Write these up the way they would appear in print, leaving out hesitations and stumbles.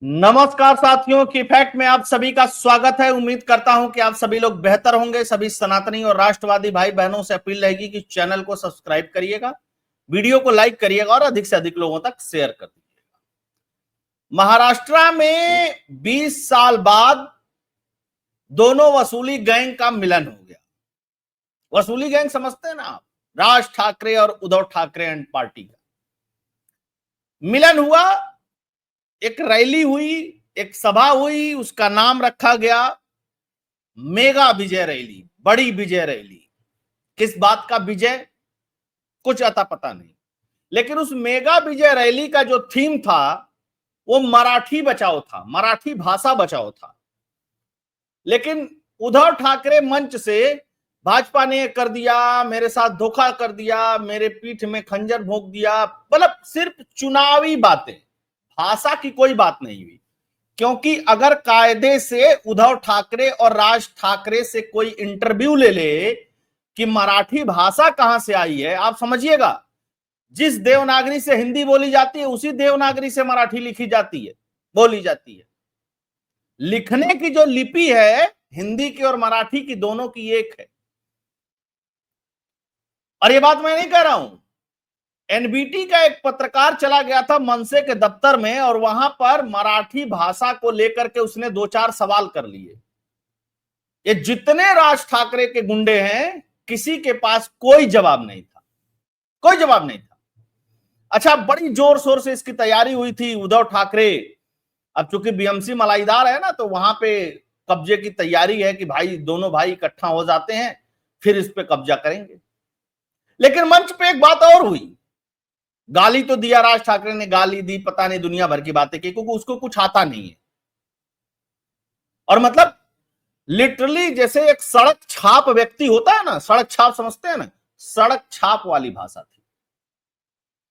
नमस्कार साथियों, की फैक्ट में आप सभी का स्वागत है। उम्मीद करता हूं कि आप सभी लोग बेहतर होंगे। सभी सनातनी और राष्ट्रवादी भाई बहनों से अपील रहेगी कि चैनल को सब्सक्राइब करिएगा, वीडियो को लाइक करिएगा और अधिक से अधिक लोगों तक शेयर कर दीजिएगा। महाराष्ट्र में 20 साल बाद दोनों वसूली गैंग का मिलन हो गया। वसूली गैंग समझते हैं ना आप? राज ठाकरे और उद्धव ठाकरे एंड पार्टी का मिलन हुआ। एक रैली हुई, एक सभा हुई, उसका नाम रखा गया मेगा विजय रैली, बड़ी विजय रैली। किस बात का विजय, कुछ अता पता नहीं, लेकिन उस मेगा विजय रैली का जो थीम था वो मराठी बचाओ था, मराठी भाषा बचाओ था। लेकिन उद्धव ठाकरे मंच से भाजपा ने कर दिया, मेरे साथ धोखा कर दिया, मेरे पीठ में खंजर भोंक दिया, मतलब सिर्फ चुनावी बातें, भाषा की कोई बात नहीं हुई। क्योंकि अगर कायदे से उद्धव ठाकरे और राज ठाकरे से कोई इंटरव्यू ले ले कि मराठी भाषा कहां से आई है, आप समझिएगा, जिस देवनागरी से हिंदी बोली जाती है उसी देवनागरी से मराठी लिखी जाती है, बोली जाती है। लिखने की जो लिपि है हिंदी की और मराठी की, दोनों की एक है। और ये बात मैं नहीं कह रहा हूं, एनबीटी का एक पत्रकार चला गया था मनसे के दफ्तर में और वहां पर मराठी भाषा को लेकर के उसने 2-4 सवाल कर लिए। ये जितने राज ठाकरे के गुंडे हैं किसी के पास कोई जवाब नहीं था, कोई जवाब नहीं था। अच्छा, बड़ी जोर शोर से इसकी तैयारी हुई थी। उद्धव ठाकरे, अब चूंकि बीएमसी मलाईदार है ना, तो वहां पे कब्जे की तैयारी है कि भाई दोनों भाई इकट्ठा हो जाते हैं फिर इस पे कब्जा करेंगे। लेकिन मंच पे एक बात और हुई, गाली तो दिया, राज ठाकरे ने गाली दी, पता नहीं दुनिया भर की बातें की, क्योंकि उसको कुछ आता नहीं है। और मतलब लिटरली जैसे एक सड़क छाप व्यक्ति होता है ना, सड़क छाप समझते हैं ना, सड़क छाप वाली भाषा थी।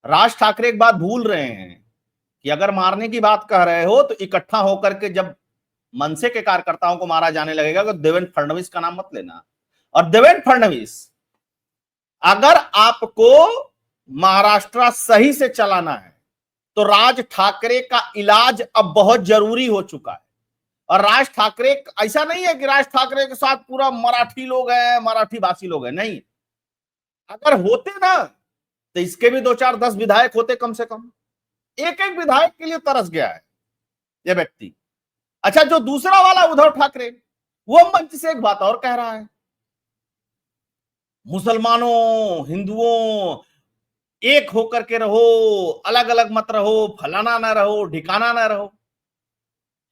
राज ठाकरे एक बात भूल रहे हैं कि अगर मारने की बात कह रहे हो तो इकट्ठा होकर के जब मनसे के कार्यकर्ताओं को मारा जाने लगेगा तो देवेंद्र फडणवीस का नाम मत लेना। और देवेंद्र फडणवीस, अगर आपको महाराष्ट्र सही से चलाना है तो राज ठाकरे का इलाज अब बहुत जरूरी हो चुका है। और राज ठाकरे, ऐसा नहीं है कि राज ठाकरे के साथ पूरा मराठी लोग हैं, मराठी भाषी लोग हैं, नहीं। अगर होते ना तो इसके भी 2-4-10 विधायक होते कम से कम। एक एक विधायक के लिए तरस गया है यह व्यक्ति। अच्छा, जो दूसरा वाला उद्धव ठाकरे, वो मंच से एक बात और कह रहा है, मुसलमानों हिंदुओं एक होकर के रहो, अलग अलग मत रहो, फलाना ना रहो, ठिकाना ना रहो।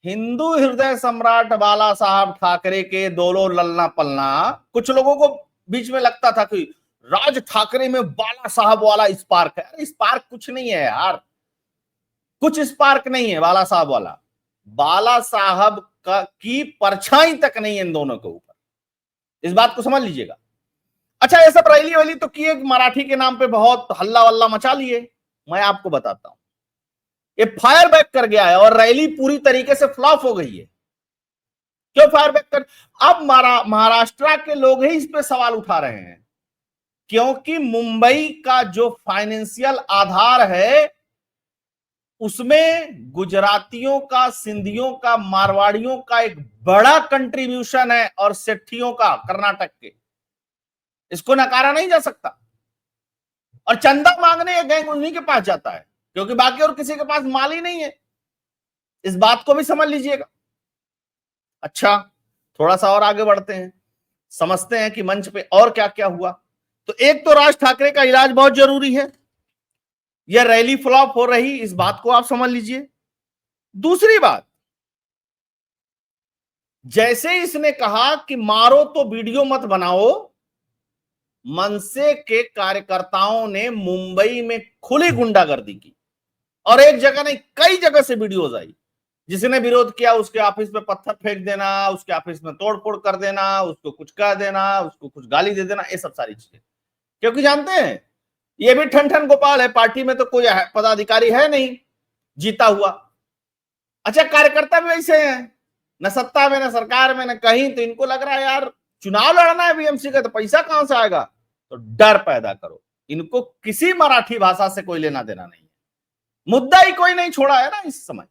हिंदू हृदय सम्राट बाला साहब ठाकरे के दोनों ललना पलना, कुछ लोगों को बीच में लगता था कि राज ठाकरे में बाला साहब वाला स्पार्क है। अरे स्पार्क कुछ नहीं है यार, कुछ स्पार्क नहीं है बाला साहब वाला। बाला साहब का की परछाई तक नहीं है इन दोनों के ऊपर, इस बात को समझ लीजिएगा। अच्छा, ये सब रैली वैली तो किए, मराठी के नाम पे बहुत हल्ला वल्ला मचा लिए। मैं आपको बताता हूं, ये फायर बैक कर गया है और रैली पूरी तरीके से फ्लॉप हो गई है। क्यों फायर बैक कर? अब महाराष्ट्र के लोग ही इस पे सवाल उठा रहे हैं, क्योंकि मुंबई का जो फाइनेंशियल आधार है उसमें गुजरातियों का, सिंधियों का, मारवाड़ियों का एक बड़ा कंट्रीब्यूशन है और सेठियों का, कर्नाटक के, इसको नकारा नहीं जा सकता। और चंदा मांगने ये गैंग उन्हीं के पास जाता है, क्योंकि बाकी और किसी के पास माल ही नहीं है। इस बात को भी समझ लीजिएगा। अच्छा, थोड़ा सा और आगे बढ़ते हैं, समझते हैं कि मंच पे और क्या क्या हुआ। तो एक तो राज ठाकरे का इलाज बहुत जरूरी है, यह रैली फ्लॉप हो रही, इस बात को आप समझ लीजिए। दूसरी बात, जैसे इसने कहा कि मारो तो वीडियो मत बनाओ, मनसे के कार्यकर्ताओं ने मुंबई में खुली गुंडागर्दी की और एक जगह नहीं कई जगह से वीडियोज आई। जिसने विरोध किया उसके ऑफिस में पत्थर फेंक देना, उसके ऑफिस में तोड़फोड़ कर देना, उसको कुछ कह देना, उसको कुछ गाली दे देना, ये सब सारी चीजें। क्योंकि जानते हैं ये भी ठन ठन गोपाल है, पार्टी में तो कोई पदाधिकारी है नहीं जीता हुआ। अच्छा, कार्यकर्ता भी वैसे हैं, न सत्ता में न सरकार में न कहीं, तो इनको लग रहा है यार चुनाव लड़ना है बीएमसी का तो पैसा कहां से आएगा, तो डर पैदा करो। इनको किसी मराठी भाषा से कोई लेना देना नहीं है, मुद्दा ही कोई नहीं छोड़ा है ना इस समय।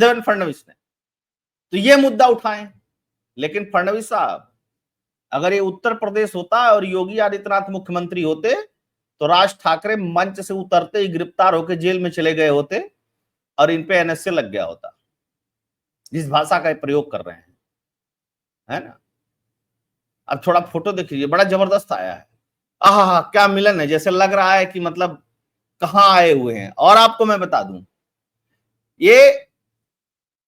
देवेंद्र फडणवीस ने, तो ये मुद्दा उठाए। लेकिन फडणवीस साहब, अगर ये उत्तर प्रदेश होता और योगी आदित्यनाथ मुख्यमंत्री होते तो राज ठाकरे मंच से उतरते ही गिरफ्तार होकर जेल में चले गए होते और इन पे एनएसए लग गया होता, जिस भाषा का प्रयोग कर रहे हैं, है ना। अब थोड़ा फोटो देख लीजिए, बड़ा जबरदस्त आया है। आहा, क्या मिलन है, जैसे लग रहा है कि मतलब कहां आए हुए हैं। और आपको मैं बता दूं, ये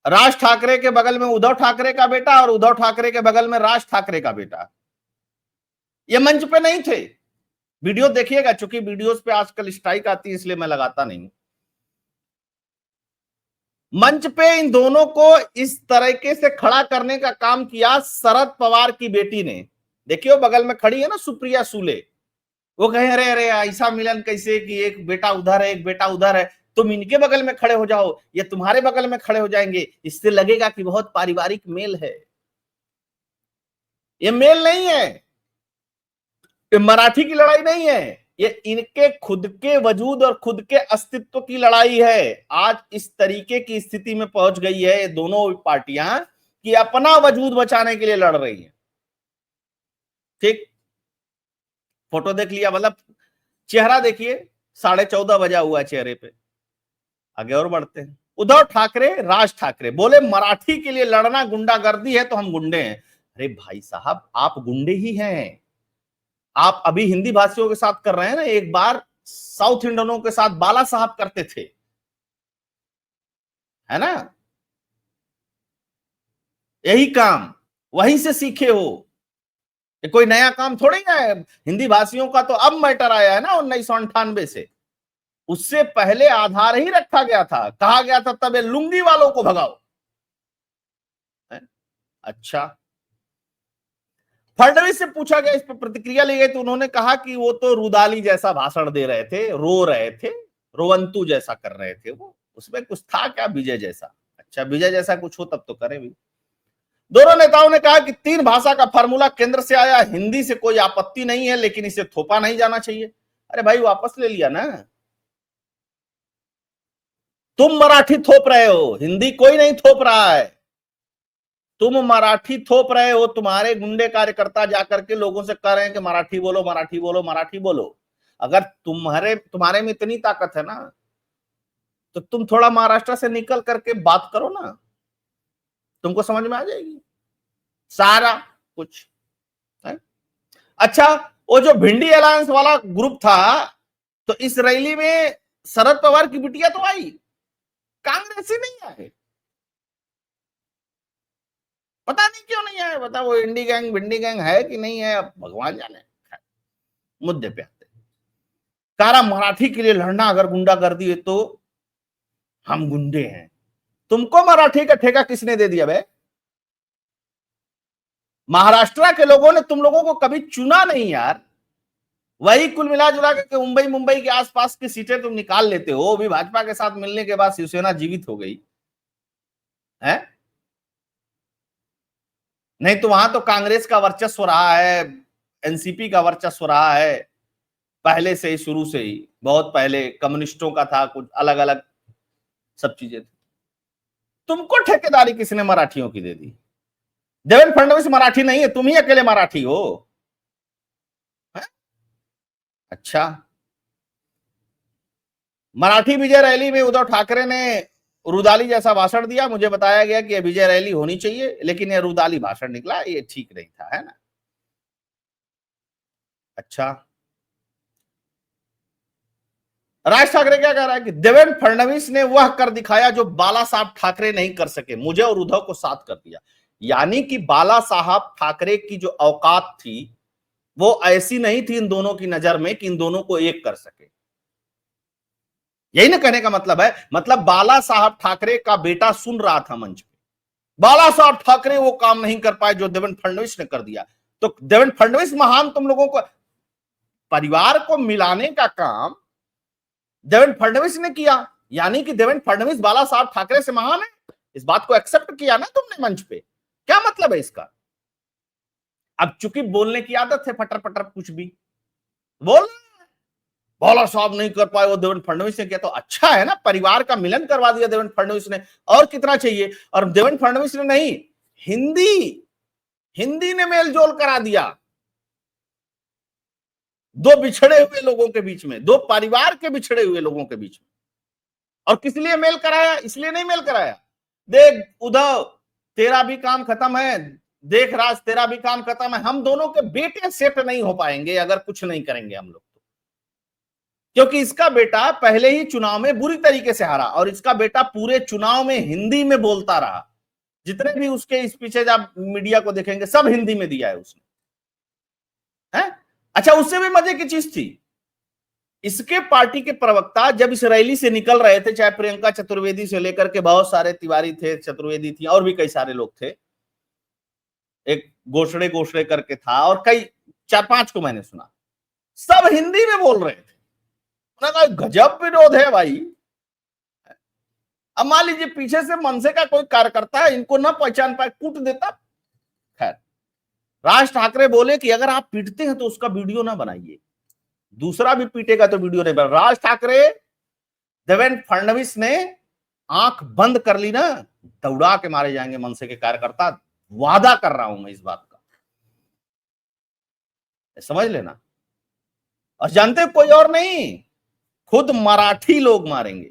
राज ठाकरे के बगल में उद्धव ठाकरे का बेटा और उद्धव ठाकरे के बगल में राज ठाकरे का बेटा, ये मंच पे नहीं थे। वीडियो देखिएगा, चूंकि वीडियोस पे आजकल स्ट्राइक आती है इसलिए मैं लगाता नहीं। मंच पे इन दोनों को इस तरीके से खड़ा करने का काम किया शरद पवार की बेटी ने। देखियो बगल में खड़ी है ना सुप्रिया सूले, वो कहे अरे अरे ऐसा मिलन कैसे कि एक बेटा उधर है एक बेटा उधर है, तुम इनके बगल में खड़े हो जाओ, ये तुम्हारे बगल में खड़े हो जाएंगे, इससे लगेगा कि बहुत पारिवारिक मेल है। ये मेल नहीं है, ये मराठी की लड़ाई नहीं है, ये इनके खुद के वजूद और खुद के अस्तित्व की लड़ाई है। आज इस तरीके की स्थिति में पहुंच गई है ये दोनों पार्टियां कि अपना वजूद बचाने के लिए लड़ रही हैं। ठीक, फोटो देख लिया, मतलब चेहरा देखिए, 14:30 बजा हुआ है चेहरे पे। आगे और बढ़ते हैं। उद्धव ठाकरे राज ठाकरे बोले मराठी के लिए लड़ना गुंडागर्दी है तो हम गुंडे हैं। अरे भाई साहब, आप गुंडे ही हैं। आप अभी हिंदी भाषियों के साथ कर रहे हैं ना, एक बार साउथ इंडियनों के साथ बाला साहब करते थे, है ना। यही काम वहीं से सीखे हो, ये कोई नया काम थोड़ी है। हिंदी भाषियों का तो अब मैटर आया है ना 1998 से, उससे पहले आधार ही रखा गया था, कहा गया था तब ये लुंगी वालों को भगाओ। अच्छा, फडणवीस से पूछा गया, इस पर प्रतिक्रिया ली गई तो उन्होंने कहा कि वो तो रुदाली जैसा भाषण दे रहे थे, रो रहे थे, रोवंतु जैसा कर रहे थे, वो उसमें कुछ था क्या विजय जैसा। अच्छा, विजय जैसा कुछ हो तब तो करें भी। दोनों नेताओं ने कहा कि 3 भाषा का फार्मूला केंद्र से आया, हिंदी से कोई आपत्ति नहीं है लेकिन इसे थोपा नहीं जाना चाहिए। अरे भाई, वापस ले लिया ना, तुम मराठी थोप रहे हो, हिंदी कोई नहीं थोप रहा है, तुम मराठी थोप रहे हो। तुम्हारे गुंडे कार्यकर्ता जाकर के लोगों से कह रहे हैं कि मराठी बोलो मराठी बोलो मराठी बोलो। अगर तुम्हारे में इतनी ताकत है ना, तो तुम थोड़ा महाराष्ट्र से निकल करके बात करो ना, तुमको समझ में आ जाएगी सारा कुछ है? अच्छा, वो जो भिंडी अलायंस वाला ग्रुप था, तो इस रैली में शरद पवार की बिटिया तो आई, कांग्रेसी नहीं आए, पता नहीं क्यों नहीं आए। बता, वो इंडी गैंग भिंडी गैंग है कि नहीं है, अब भगवान जाने। मुद्दे पे आते, कारा मराठी के लिए लड़ना अगर गुंडागर्दी है तो हम गुंडे हैं। तुमको मराठी का ठेका किसने दे दिया बे? महाराष्ट्र के लोगों ने तुम लोगों को कभी चुना नहीं यार। वही कुल मिला जुला के मुंबई के आसपास की सीटें तुम निकाल लेते हो। अभी भाजपा के साथ मिलने के बाद शिवसेना जीवित हो गई है, नहीं तो वहां तो कांग्रेस का वर्चस्व रहा है, एनसीपी का वर्चस्व रहा है पहले से ही, शुरू से ही, बहुत पहले कम्युनिस्टों का था, कुछ अलग अलग सब चीजें थी। तुमको ठेकेदारी किसने मराठियों की दे दी? देवेंद्र फडणवीस मराठी नहीं है, तुम ही अकेले मराठी हो है? अच्छा, मराठी विजय रैली में उद्धव ठाकरे ने रुदाली जैसा भाषण दिया। मुझे बताया गया कि विजय रैली होनी चाहिए, लेकिन यह रुदाली भाषण निकला, ये ठीक नहीं था, है ना। अच्छा, राज ठाकरे क्या कह रहा है कि देवेंद्र फडणवीस ने वह कर दिखाया जो बाला साहब ठाकरे नहीं कर सके, मुझे और उद्धव को साथ कर दिया। यानी कि बाला साहब ठाकरे की जो औकात थी वो ऐसी नहीं थी इन दोनों की नजर में कि इन दोनों को एक कर सके। यही ना कहने का मतलब है, मतलब बाला साहब ठाकरे का बेटा सुन रहा था मंच पे, बाला साहब ठाकरे वो काम नहीं कर पाए जो देवेंद्र फडणवीस ने कर दिया। तो देवेंद्र फडणवीस महान, तुम लोगों को परिवार को मिलाने का काम देवेंद्र फडणवीस ने किया, यानी कि देवेंद्र फडणवीस बाला साहब ठाकरे से महान है। इस बात को एक्सेप्ट किया ना तुमने मंच पे, क्या मतलब है इसका? अब चूंकि बोलने की आदत है, फटर फटर कुछ भी बोल, भोला साहब नहीं कर पाए, वो देवेंद्र फडणवीस ने किया। तो अच्छा है ना, परिवार का मिलन करवा दिया देवेंद्र फडणवीस ने, और कितना चाहिए। और देवेंद्र फडणवीस ने नहीं, हिंदी ने मेल जोल करा दिया दो बिछड़े हुए लोगों के बीच में, दो परिवार के बिछड़े हुए लोगों के बीच में। और किस लिए मेल कराया? इसलिए नहीं मेल कराया, देख उद्धव तेरा भी काम खत्म है, देख राज तेरा भी काम खत्म है, हम दोनों के बेटे सेट नहीं हो पाएंगे अगर कुछ नहीं करेंगे हम लोग तो। क्योंकि इसका बेटा पहले ही चुनाव में बुरी तरीके से हारा, और इसका बेटा पूरे चुनाव में हिंदी में बोलता रहा। जितने भी उसके स्पीचेज आप मीडिया को देखेंगे सब हिंदी में दिया है उसने, है? अच्छा, उससे भी मजे की चीज थी, इसके पार्टी के प्रवक्ता जब इस रैली से निकल रहे थे, चाहे प्रियंका चतुर्वेदी से लेकर के बहुत सारे तिवारी थे, चतुर्वेदी थी, और भी कई सारे लोग थे, एक गोशड़े गोशड़े करके था, और कई 4-5 को मैंने सुना, सब हिंदी में बोल रहे थे। उन्होंने कहा गजब विरोध है भाई। अब मान लीजिए पीछे से मनसे का कोई कार्यकर्ता है, इनको ना पहचान पाए, कूट देता। खैर, राज ठाकरे बोले कि अगर आप पीटते हैं तो उसका वीडियो ना बनाइए, दूसरा भी पीटेगा तो वीडियो नहीं बना। राज ठाकरे, देवेंद्र फडणवीस ने आंख बंद कर ली ना, दौड़ा के मारे जाएंगे मनसे के कार्यकर्ता, वादा कर रहा हूं मैं इस बात का, समझ लेना। और जानते कोई और नहीं, खुद मराठी लोग मारेंगे,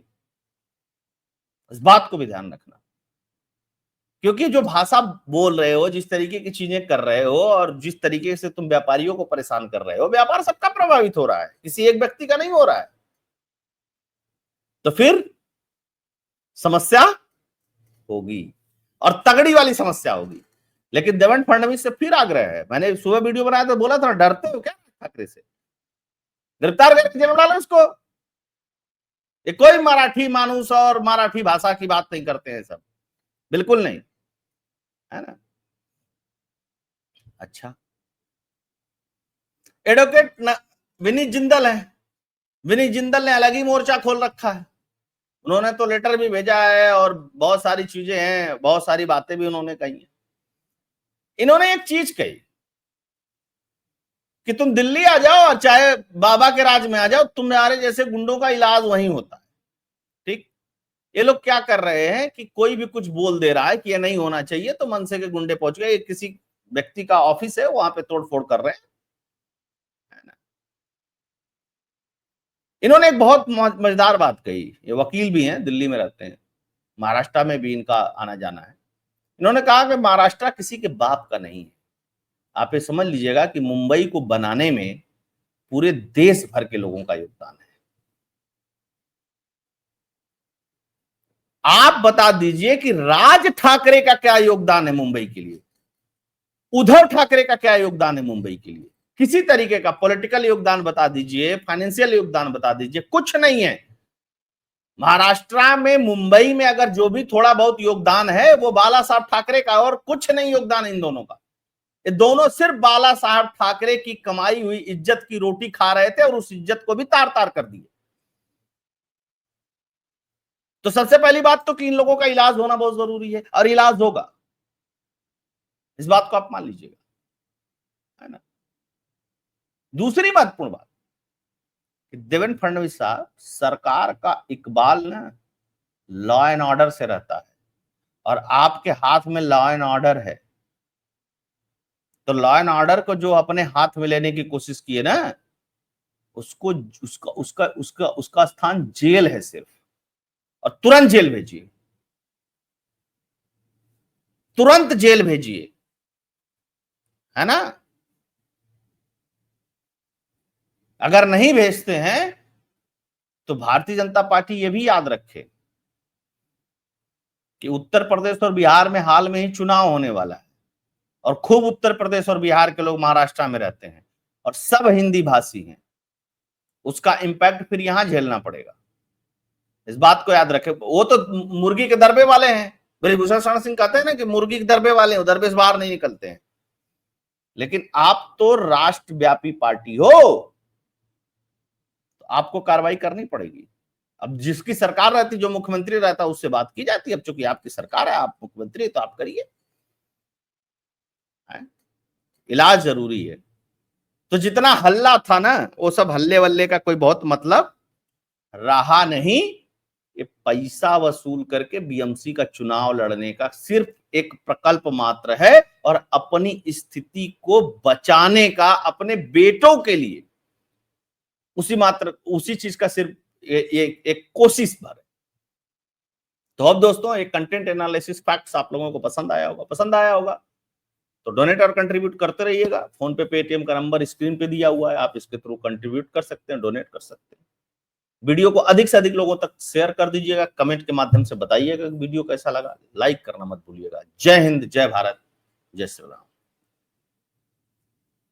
इस बात को भी ध्यान रखना। क्योंकि जो भाषा बोल रहे हो, जिस तरीके की चीजें कर रहे हो, और जिस तरीके से तुम व्यापारियों को परेशान कर रहे हो, व्यापार सबका प्रभावित हो रहा है, किसी एक व्यक्ति का नहीं हो रहा है। तो फिर समस्या होगी, और तगड़ी वाली समस्या होगी। लेकिन देवेंद्र फडणवीस से फिर आग्रह है, मैंने सुबह वीडियो बनाया तो बोला था, डरते हो क्या ठाकरे से? गिरफ्तार करके जेल में डालो इसको। ये कोई मराठी मानुस और मराठी भाषा की बात नहीं करते हैं सब, बिल्कुल नहीं, है ना। अच्छा, एडवोकेट विनीत जिंदल है, विनीत जिंदल ने अलग ही मोर्चा खोल रखा है। उन्होंने तो लेटर भी भेजा है, और बहुत सारी चीजें हैं, बहुत सारी बातें भी उन्होंने कही हैं। इन्होंने एक चीज कही कि तुम दिल्ली आ जाओ और चाहे बाबा के राज में आ जाओ, तुम्हारे जैसे गुंडों का इलाज वहीं होता है। ठीक, ये लोग क्या कर रहे हैं कि कोई भी कुछ बोल दे रहा है कि ये नहीं होना चाहिए, तो मनसे के गुंडे पहुंच गए, किसी व्यक्ति का ऑफिस है वहां पे तोड़फोड़ कर रहे हैं, है ना। इन्होंने एक बहुत मजेदार बात कही, ये वकील भी हैं, दिल्ली में रहते हैं, महाराष्ट्र में भी इनका आना जाना है। इन्होंने कहा कि महाराष्ट्र किसी के बाप का नहीं है। आप ये समझ लीजिएगा कि मुंबई को बनाने में पूरे देश भर के लोगों का योगदान है। आप बता दीजिए कि राज ठाकरे का क्या योगदान है मुंबई के लिए, उद्धव ठाकरे का क्या योगदान है मुंबई के लिए, किसी तरीके का पॉलिटिकल योगदान बता दीजिए, फाइनेंशियल योगदान बता दीजिए, कुछ नहीं है। महाराष्ट्र में, मुंबई में अगर जो भी थोड़ा बहुत योगदान है वो बाला साहब ठाकरे का, और कुछ नहीं योगदान इन दोनों का। ये दोनों सिर्फ बाला साहब ठाकरे की कमाई हुई इज्जत की रोटी खा रहे थे, और उस इज्जत को भी तार तार कर दिए। तो सबसे पहली बात तो कि इन लोगों का इलाज होना बहुत जरूरी है, और इलाज होगा, इस बात को आप मान लीजिएगा, है ना। दूसरी महत्वपूर्ण बात, देवेंद्र फडणवीस साहब, सरकार का इकबाल ना लॉ एंड ऑर्डर से रहता है, और आपके हाथ में लॉ एंड ऑर्डर है, तो लॉ एंड ऑर्डर को जो अपने हाथ में लेने की कोशिश की है ना, उसको उसका उसका उसका उसका स्थान जेल है सिर्फ, और तुरंत जेल भेजिए, तुरंत जेल भेजिए, है ना। अगर नहीं भेजते हैं तो भारतीय जनता पार्टी ये भी याद रखे कि उत्तर प्रदेश और बिहार में हाल में ही चुनाव होने वाला है, और खूब उत्तर प्रदेश और बिहार के लोग महाराष्ट्र में रहते हैं, और सब हिंदी भाषी हैं, उसका इंपैक्ट फिर यहां झेलना पड़ेगा, इस बात को याद रखें। वो तो मुर्गी के दरबे वाले हैं, ब्रजभूषण शरण सिंह कहते हैं ना कि मुर्गी के दरबे वाले हैं, दरबे से बाहर नहीं निकलते हैं। लेकिन आप तो राष्ट्रव्यापी पार्टी हो, तो आपको कार्रवाई करनी पड़ेगी। अब जिसकी सरकार रहती, जो मुख्यमंत्री रहता, उससे बात की जाती है। अब चूंकि आपकी सरकार है, आप मुख्यमंत्री, तो आप करिए, इलाज जरूरी है। तो जितना हल्ला था ना, वो सब हल्ले वल्ले का कोई बहुत मतलब रहा नहीं। ये पैसा वसूल करके बीएमसी का चुनाव लड़ने का सिर्फ एक प्रकल्प मात्र है, और अपनी स्थिति को बचाने का अपने बेटों के लिए उसी चीज का सिर्फ ये एक कोशिश भर है। तो अब दोस्तों, एक कंटेंट एनालिसिस फैक्ट्स आप लोगों को पसंद आया होगा तो डोनेट और कंट्रीब्यूट करते रहिएगा। फोन पे, पेटीएम का नंबर स्क्रीन पे दिया हुआ है, आप इसके थ्रू कंट्रीब्यूट कर सकते हैं, डोनेट कर सकते हैं। वीडियो को अधिक से अधिक लोगों तक शेयर कर दीजिएगा, कमेंट के माध्यम से बताइएगा वीडियो कैसा लगा, लाइक करना मत भूलिएगा। जय हिंद, जय भारत, जय श्री राम।